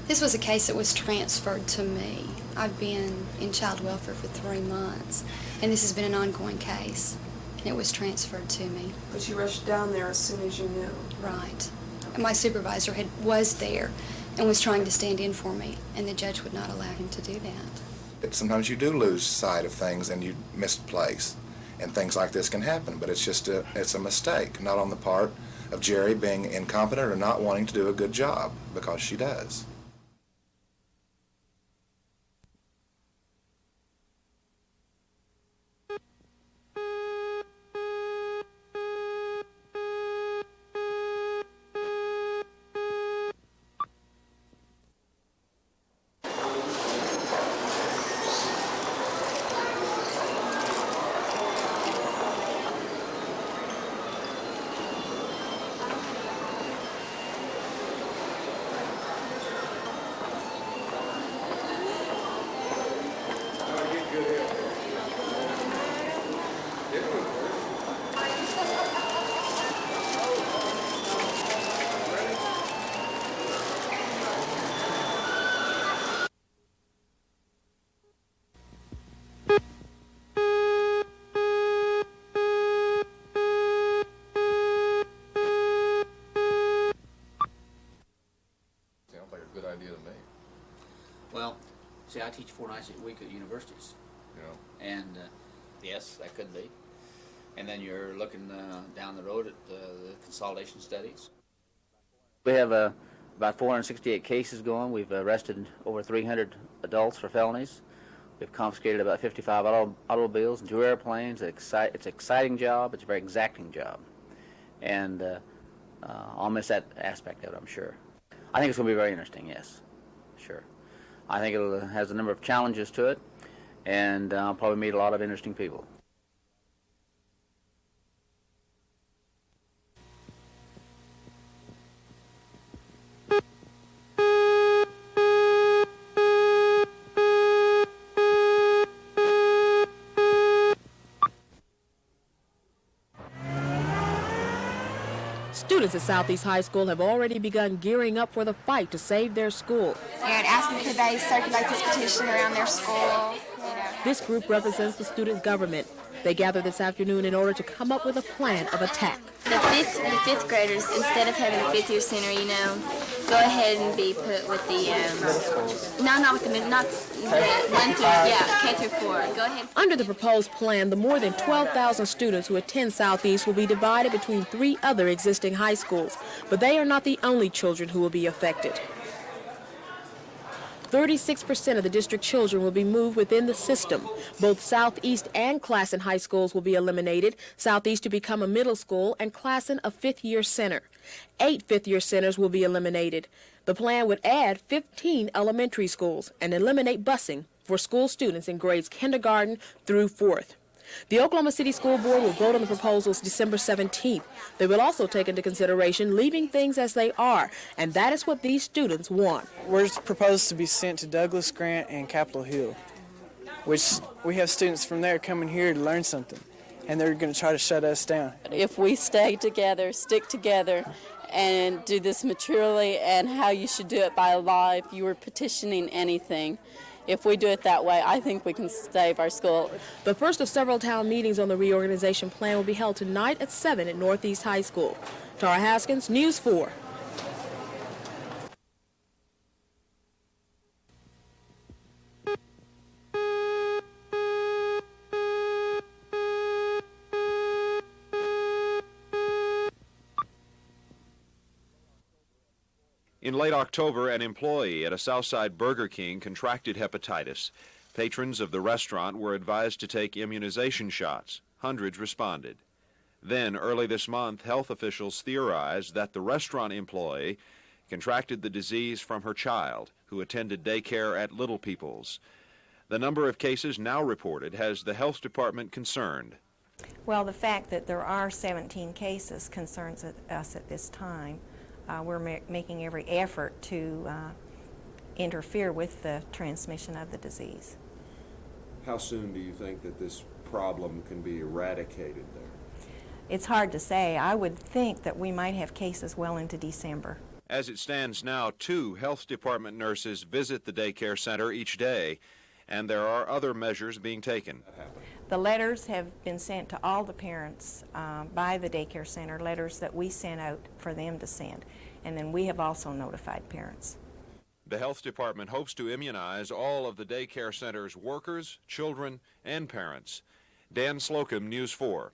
This was a case that was transferred to me. I've been in child welfare for 3 months, and this has been an ongoing case, and it was transferred to me. But you rushed down there as soon as you knew. Right. My supervisor was there and was trying to stand in for me, and the judge would not allow him to do that. Sometimes you do lose sight of things and you misplace, and things like this can happen, but it's a mistake, not on the part of Jerry being incompetent or not wanting to do a good job, because she does. Well, see, I teach 4 nights a week at universities. Yeah. And yes, that could be. And then you're looking down the road at the consolidation studies. We have about 468 cases going. We've arrested over 300 adults for felonies. We've confiscated about 55 automobiles and 2 airplanes. It's an exciting job. It's a very exacting job. And I'll miss that aspect of it, I'm sure. I think it's going to be very interesting, yes, sure. I think it has a number of challenges to it, and I'll probably meet a lot of interesting people. Students at Southeast High School have already begun gearing up for the fight to save their school. And asking could they circulate this petition around their school. This group represents the student government. They gathered this afternoon in order to come up with a plan of attack. The fifth graders, instead of having a fifth-year center, go ahead and be put with the not with the 1 through K through 4. Go ahead. Under the proposed plan, the more than 12,000 students who attend Southeast will be divided between 3 other existing high schools, but they are not the only children who will be affected. 36% of the district children will be moved within the system. Both Southeast and Classen high schools will be eliminated, Southeast to become a middle school and Classen a 5th-year center. 8 5th-year centers will be eliminated. The plan would add 15 elementary schools and eliminate busing for school students in grades kindergarten through 4th. The Oklahoma City School Board will vote on the proposals December 17th. They will also take into consideration leaving things as they are, and that is what these students want. We're proposed to be sent to Douglas, Grant, and Capitol Hill, which we have students from there coming here to learn something, and they're going to try to shut us down. If we stay together, stick together, and do this maturely and how you should do it by law if you were petitioning anything, if we do it that way, I think we can save our school. The first of several town meetings on the reorganization plan will be held tonight at 7 at Northeast High School. Tara Haskins, News 4. In late October, an employee at a Southside Burger King contracted hepatitis. Patrons of the restaurant were advised to take immunization shots. Hundreds responded. Then, early this month, health officials theorized that the restaurant employee contracted the disease from her child, who attended daycare at Little People's. The number of cases now reported has the health department concerned. Well, the fact that there are 17 cases concerns us at this time. We're making every effort to interfere with the transmission of the disease. How soon do you think that this problem can be eradicated there? It's hard to say. I would think that we might have cases well into December. As it stands now, 2 health department nurses visit the daycare center each day, and there are other measures being taken. The letters have been sent to all the parents by the daycare center, letters that we sent out for them to send. And then we have also notified parents. The health department hopes to immunize all of the daycare center's workers, children, and parents. Dan Slocum, News 4.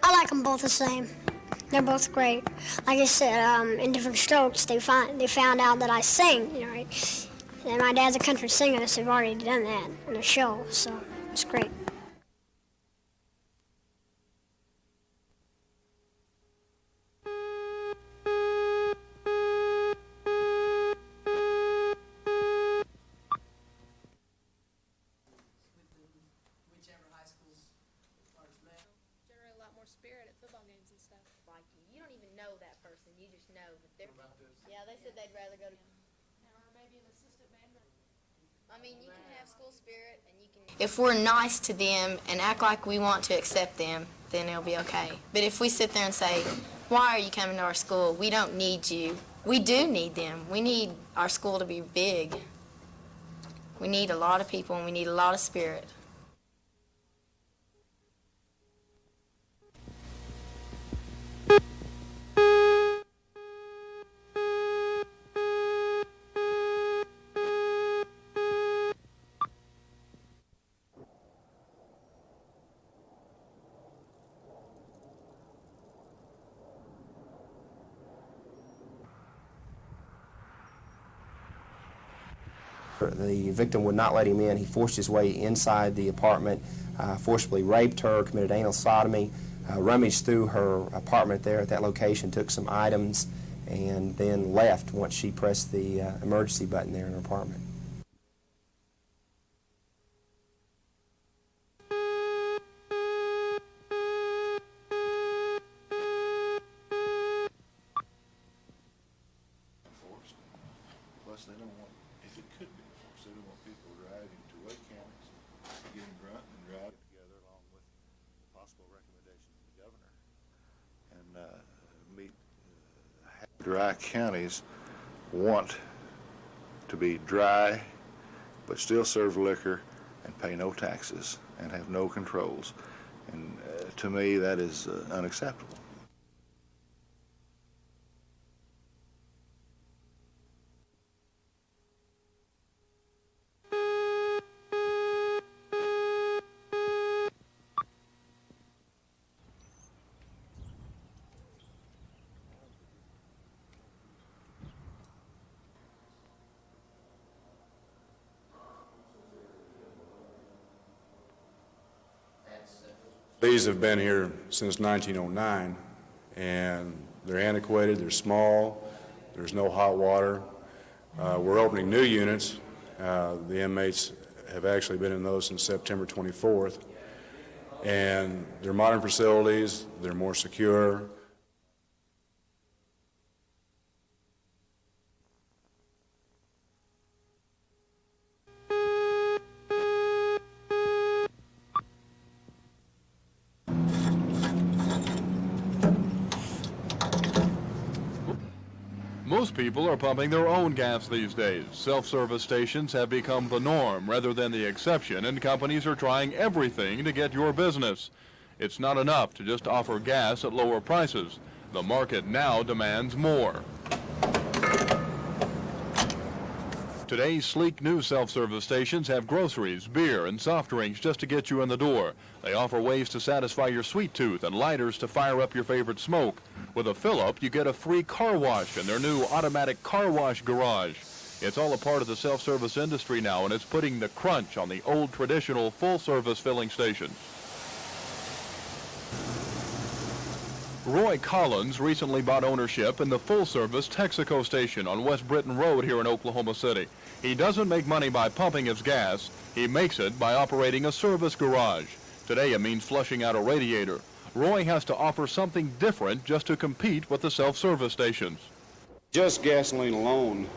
I like them both the same. They're both great. Like I said, in different strokes, they found out that I sing, you know, right? And my dad's a country singer, so they've already done that in the show, so it's great. You don't even know that person. You just know that they're. Yeah, they said they'd rather go to. Or maybe an assistant manager. I mean, you can have school spirit, and you can. If we're nice to them and act like we want to accept them, then it'll be okay. But if we sit there and say, "Why are you coming to our school? We don't need you." We do need them. We need our school to be big. We need a lot of people, and we need a lot of spirit. The victim would not let him in. He forced his way inside the apartment, forcibly raped her, committed anal sodomy, rummaged through her apartment there at that location, took some items, and then left once she pressed the emergency button there in her apartment. Plus, they don't want, if it could be enforced, they don't want people driving to Wake counties, getting drunk and driving together along with possible recommendations of the governor. And meet dry counties want to be dry, but still serve liquor and pay no taxes and have no controls. And to me, that is unacceptable. These have been here since 1909, and they're antiquated, they're small, there's no hot water. We're opening new units. The inmates have actually been in those since September 24th, and they're modern facilities, they're more secure. Most people are pumping their own gas these days. Self-service stations have become the norm rather than the exception, and companies are trying everything to get your business. It's not enough to just offer gas at lower prices. The market now demands more. Today's sleek new self-service stations have groceries, beer, and soft drinks just to get you in the door. They offer ways to satisfy your sweet tooth and lighters to fire up your favorite smoke. With a fill-up, you get a free car wash in their new automatic car wash garage. It's all a part of the self-service industry now, and it's putting the crunch on the old traditional full-service filling stations. Roy Collins recently bought ownership in the full-service Texaco station on West Britain Road here in Oklahoma City. He doesn't make money by pumping his gas. He makes it by operating a service garage. Today it means flushing out a radiator. Roy has to offer something different just to compete with the self-service stations. Just gasoline alone,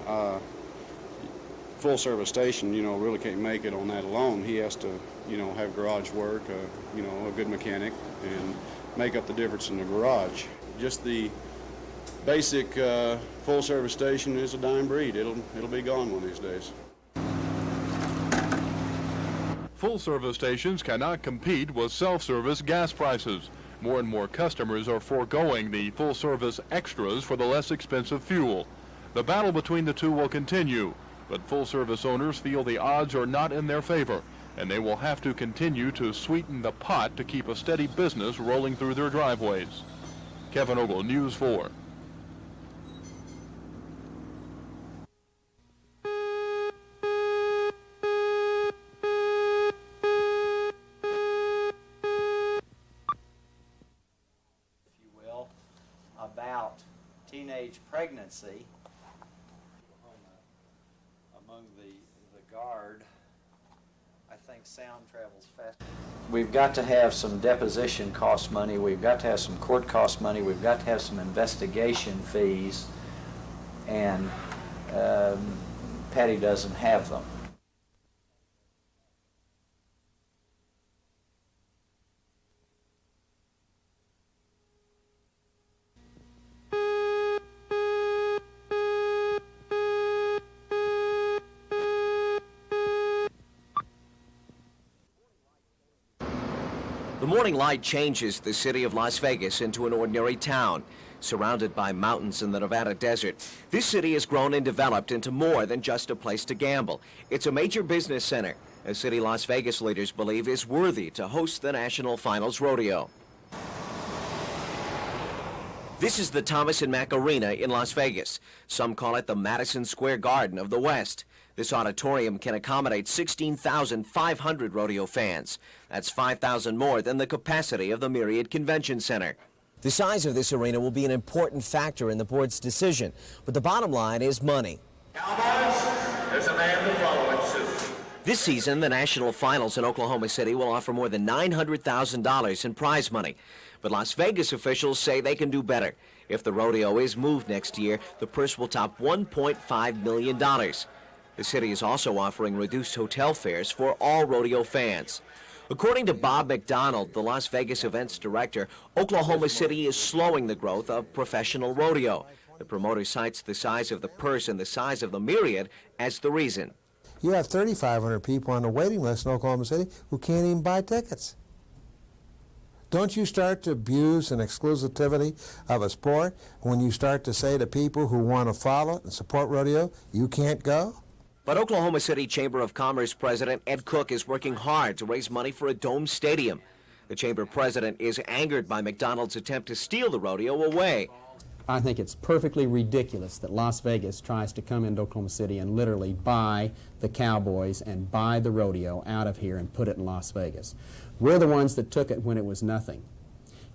full-service station, really can't make it on that alone. He has to, have garage work, a good mechanic, and make up the difference in the garage. Just the basic full-service station is a dying breed. It'll be gone one of these days. Full-service stations cannot compete with self-service gas prices. More and more customers are foregoing the full-service extras for the less expensive fuel. The battle between the two will continue, but full-service owners feel the odds are not in their favor, and they will have to continue to sweeten the pot to keep a steady business rolling through their driveways. Kevin Ogle, News 4. About teenage pregnancy among the guard. I think sound travels fast. We've got to have some deposition cost money, we've got to have some court cost money, we've got to have some investigation fees, and Patty doesn't have them. The morning light changes the city of Las Vegas into an ordinary town. Surrounded by mountains in the Nevada desert, this city has grown and developed into more than just a place to gamble. It's a major business center, a city Las Vegas leaders believe is worthy to host the National Finals Rodeo. This is the Thomas and Mack Arena in Las Vegas. Some call it the Madison Square Garden of the West. This auditorium can accommodate 16,500 rodeo fans. That's 5,000 more than the capacity of the Myriad Convention Center. The size of this arena will be an important factor in the board's decision, but the bottom line is money. Cowboys, there's a man to follow in suit. This season, the National Finals in Oklahoma City will offer more than $900,000 in prize money. But Las Vegas officials say they can do better. If the rodeo is moved next year, the purse will top $1.5 million. The city is also offering reduced hotel fares for all rodeo fans. According to Bob McDonald, the Las Vegas events director, Oklahoma City is slowing the growth of professional rodeo. The promoter cites the size of the purse and the size of the Myriad as the reason. You have 3,500 people on the waiting list in Oklahoma City who can't even buy tickets. Don't you start to abuse an exclusivity of a sport when you start to say to people who want to follow it and support rodeo, you can't go? But Oklahoma City Chamber of Commerce President Ed Cook is working hard to raise money for a dome stadium. The chamber president is angered by McDonald's attempt to steal the rodeo away. I think it's perfectly ridiculous that Las Vegas tries to come into Oklahoma City and literally buy the Cowboys and buy the rodeo out of here and put it in Las Vegas. We're the ones that took it when it was nothing.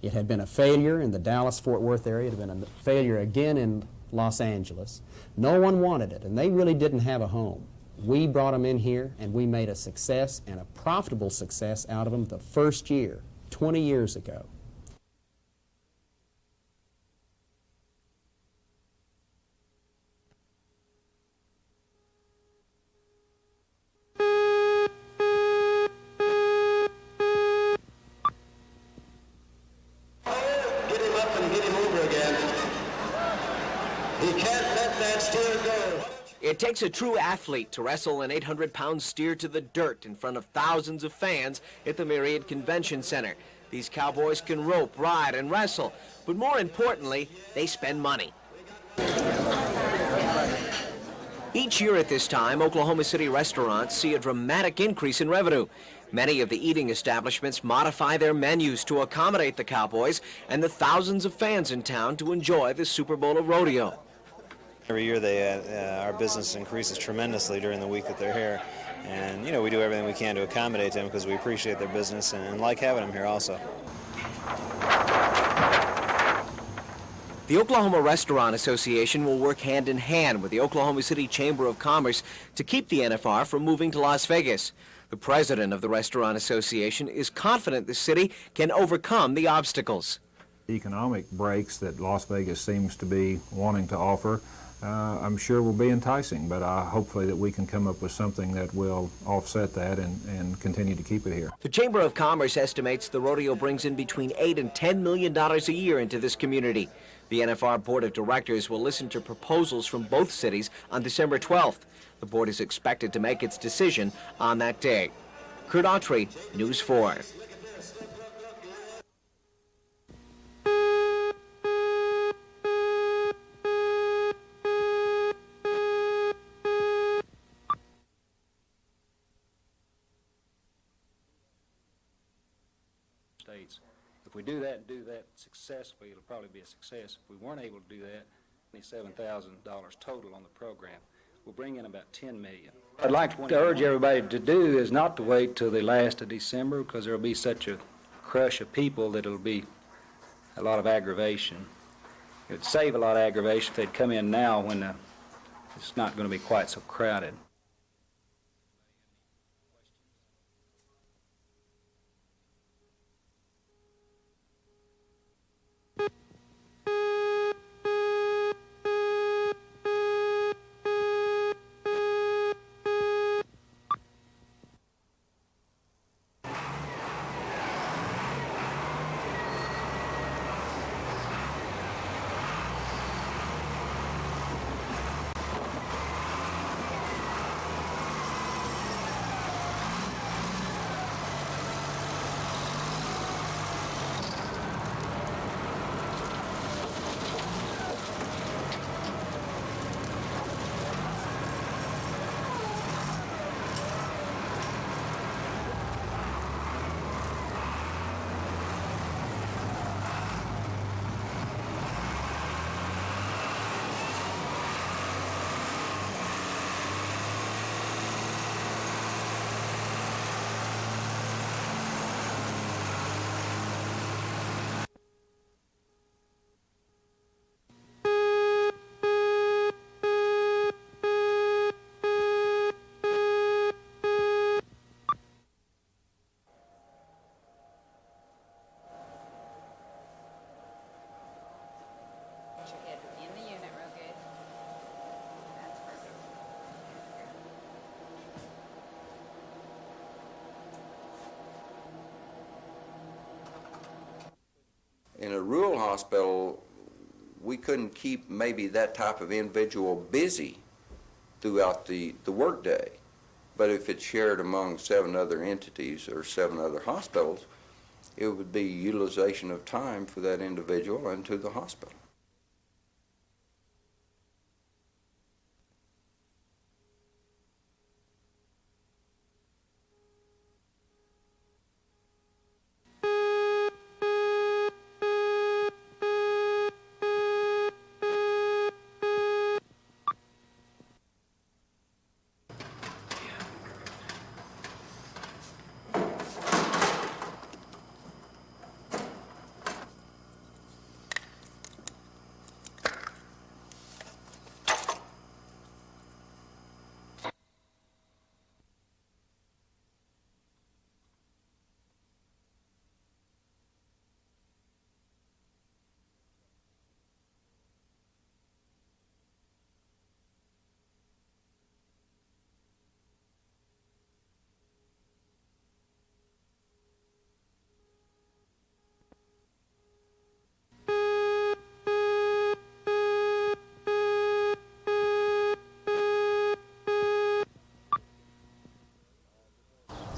It had been a failure in the Dallas-Fort Worth area. It had been a failure again in Los Angeles. No one wanted it, and they really didn't have a home. We brought them in here, and we made a success, and a profitable success out of them the first year, 20 years ago. Get him up and get him over again. He can't let that It takes a true athlete to wrestle an 800-pound steer to the dirt in front of thousands of fans at the Myriad Convention Center. These cowboys can rope, ride, and wrestle, but more importantly, they spend money. Each year at this time, Oklahoma City restaurants see a dramatic increase in revenue. Many of the eating establishments modify their menus to accommodate the cowboys and the thousands of fans in town to enjoy the Super Bowl of rodeo. Every year our business increases tremendously during the week that they're here. And, you know, we do everything we can to accommodate them because we appreciate their business and like having them here also. The Oklahoma Restaurant Association will work hand in hand with the Oklahoma City Chamber of Commerce to keep the N.F.R. from moving to Las Vegas. The president of the Restaurant Association is confident the city can overcome the obstacles. The economic breaks that Las Vegas seems to be wanting to offer, I'm sure will be enticing, but hopefully that we can come up with something that will offset that and continue to keep it here. The Chamber of Commerce estimates the rodeo brings in between $8 and $10 million a year into this community. The N.F.R. Board of Directors will listen to proposals from both cities on December 12th. The board is expected to make its decision on that day. Kurt Autry, News 4. If we do that and do that successfully, it'll probably be a success. If we weren't able to do that, $27,000 total on the program. We'll bring in about $10 million. I'd like to urge everybody to do is not to wait till the last of December because there'll be such a crush of people that it'll be a lot of aggravation. It would save a lot of aggravation if they'd come in now when it's not going to be quite so crowded. In a rural hospital, we couldn't keep maybe that type of individual busy throughout the workday. But if it's shared among 7 other entities or 7 other hospitals, it would be utilization of time for that individual and to the hospital.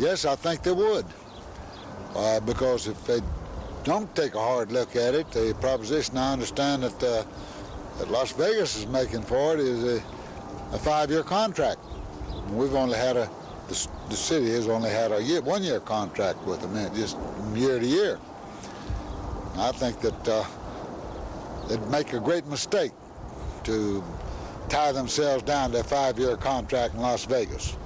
Yes, I think they would. Because if they don't take a hard look at it, the proposition I understand that Las Vegas is making for it is a 5-year contract. We've only had the city has only had a 1-year contract with them, just year to year. I think that it'd make a great mistake to tie themselves down to a 5-year contract in Las Vegas.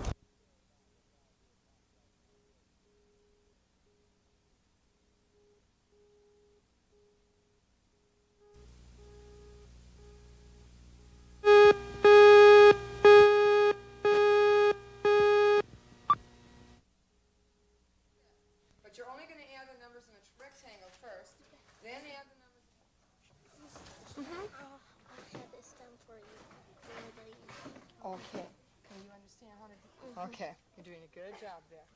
But you're only going to add the numbers in a rectangle first, then add the numbers. I'll have this done for you. Okay. Can you understand how to do? Okay. You're doing a good job there.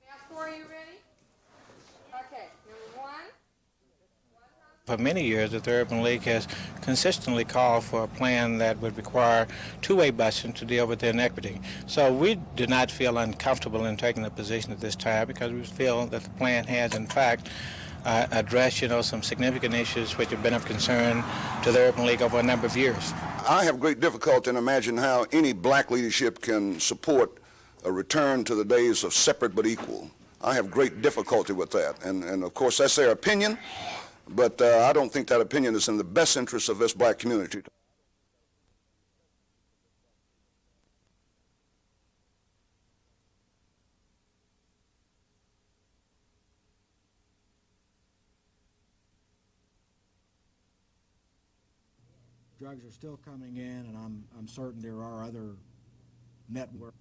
Now, 4, are you ready? Okay. Number 1. For many years, the Urban League has consistently called for a plan that would require two-way busing to deal with the inequity. So we do not feel uncomfortable in taking the position at this time because we feel that the plan has, in fact, addressed, some significant issues which have been of concern to the Urban League over a number of years. I have great difficulty in imagining how any black leadership can support a return to the days of separate but equal. I have great difficulty with that, and of course that's their opinion. But I don't think that opinion is in the best interest of this black community. Drugs are still coming in, and I'm certain there are other networks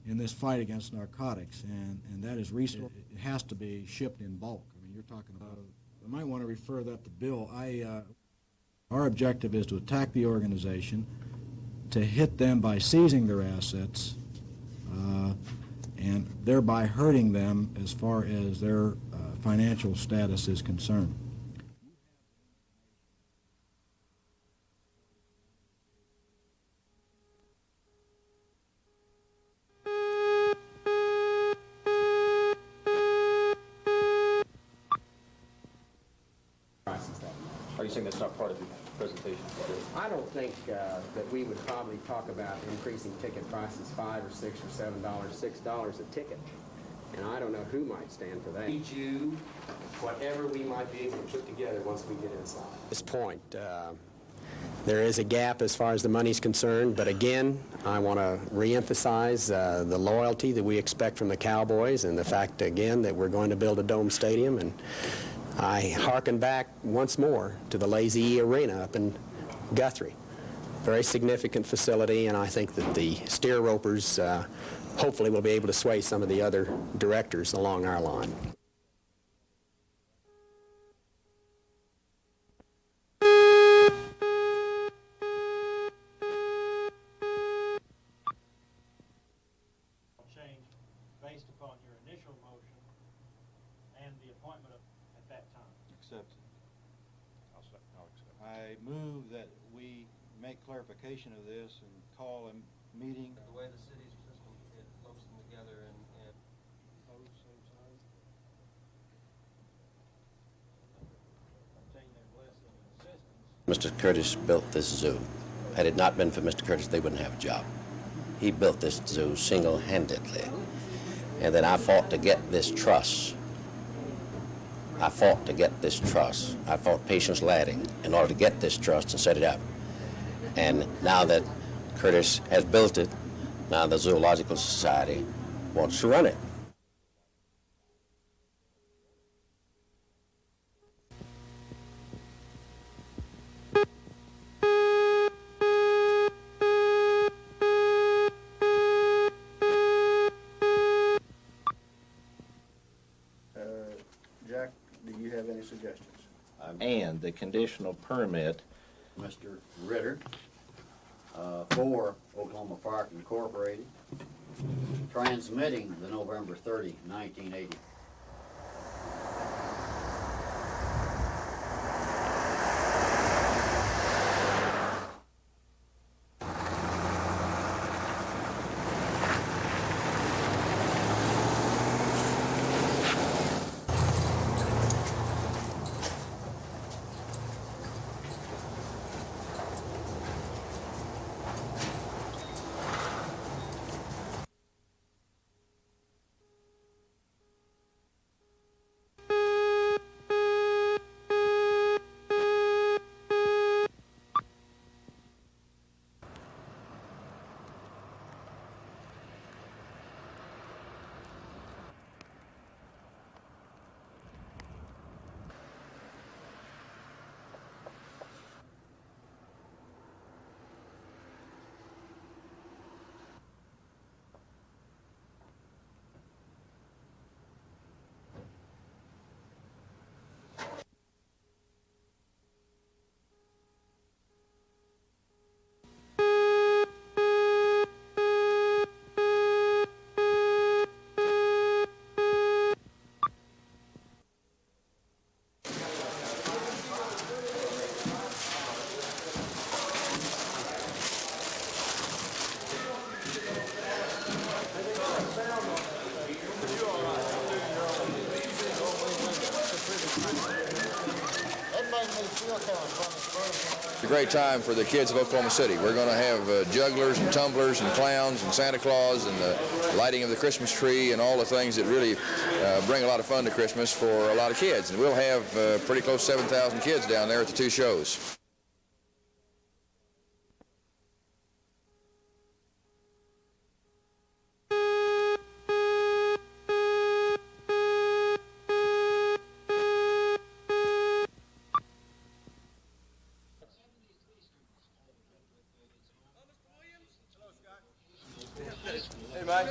in this fight against narcotics, and that is resource. It has to be shipped in bulk. I mean, you're talking about. I might want to refer that to Bill. Our objective is to attack the organization, to hit them by seizing their assets, and thereby hurting them as far as their financial status is concerned. Are you saying that's not part of the presentation? I don't think that we would probably talk about increasing ticket prices $5 or $6 or $7, $6 a ticket. And I don't know who might stand for that. You, whatever we might be able to put together once we get inside. At this point, there is a gap as far as the money's concerned, but again, I want to reemphasize the loyalty that we expect from the Cowboys and the fact, again, that we're going to build a dome stadium. And I hearken back once more to the Lazy E Arena up in Guthrie. Very significant facility, and I think that the steer ropers hopefully will be able to sway some of the other directors along our line. Change based upon your initial motion and the appointment at that time. Accepted. I'll accept. I move that we make clarification of this and call a meeting. The way the city's system, it lumps them together and Mr. Curtis built this zoo. Had it not been for Mr. Curtis, they wouldn't have a job. He built this zoo single-handedly. And then I fought to get this trust. I fought Patience Ladding in order to get this trust and set it up. And now that Curtis has built it, now the Zoological Society wants to run it. Jack, do you have any suggestions? And the conditional permit. Mr. Ritter, for Oklahoma Park Incorporated, transmitting the November 30, 1980. It's a great time for the kids of Oklahoma City. We're going to have jugglers and tumblers and clowns and Santa Claus and the lighting of the Christmas tree and all the things that really bring a lot of fun to Christmas for a lot of kids. And we'll have pretty close to 7,000 kids down there at the 2 shows. Hey, Mike.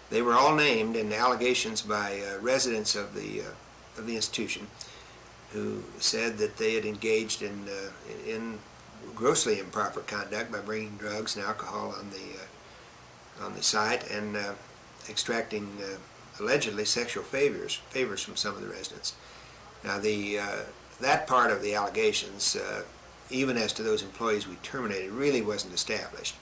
They were all named in the allegations by residents of the institution, who said that they had engaged in grossly improper conduct by bringing drugs and alcohol on the site and extracting allegedly sexual favors from some of the residents. Now, that part of the allegations, even as to those employees we terminated, really wasn't established.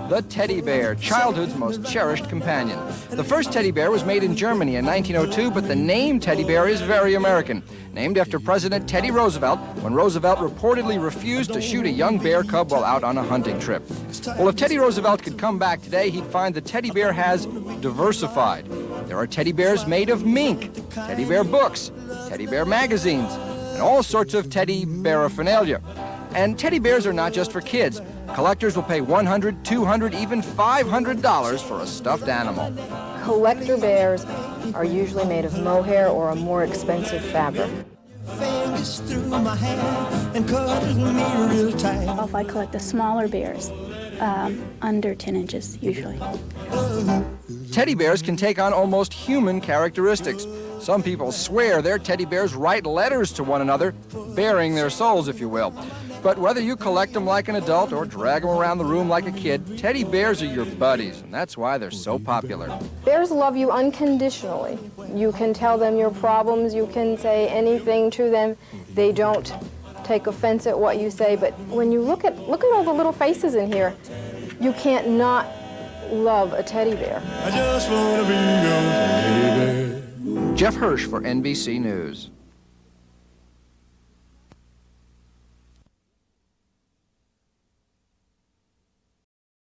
The teddy bear, childhood's most cherished companion. The first teddy bear was made in Germany in 1902, but the name teddy bear is very American. Named after President Teddy Roosevelt, when Roosevelt reportedly refused to shoot a young bear cub while out on a hunting trip. Well, if Teddy Roosevelt could come back today, he'd find the teddy bear has diversified. There are teddy bears made of mink, teddy bear books, teddy bear magazines, and all sorts of teddy paraphernalia. And teddy bears are not just for kids. Collectors will pay $100, $200, even $500 for a stuffed animal. Collector bears are usually made of mohair or a more expensive fabric. I collect the smaller bears, under 10 inches usually. Teddy bears can take on almost human characteristics. Some people swear their teddy bears write letters to one another, bearing their souls, if you will. But whether you collect them like an adult or drag them around the room like a kid, teddy bears are your buddies, and that's why they're so popular. Bears love you unconditionally. You can tell them your problems, you can say anything to them. They don't take offense at what you say, but when you look at all the little faces in here, you can't not love a teddy bear. I just want to be your teddy bear. Jeff Hirsch for NBC News.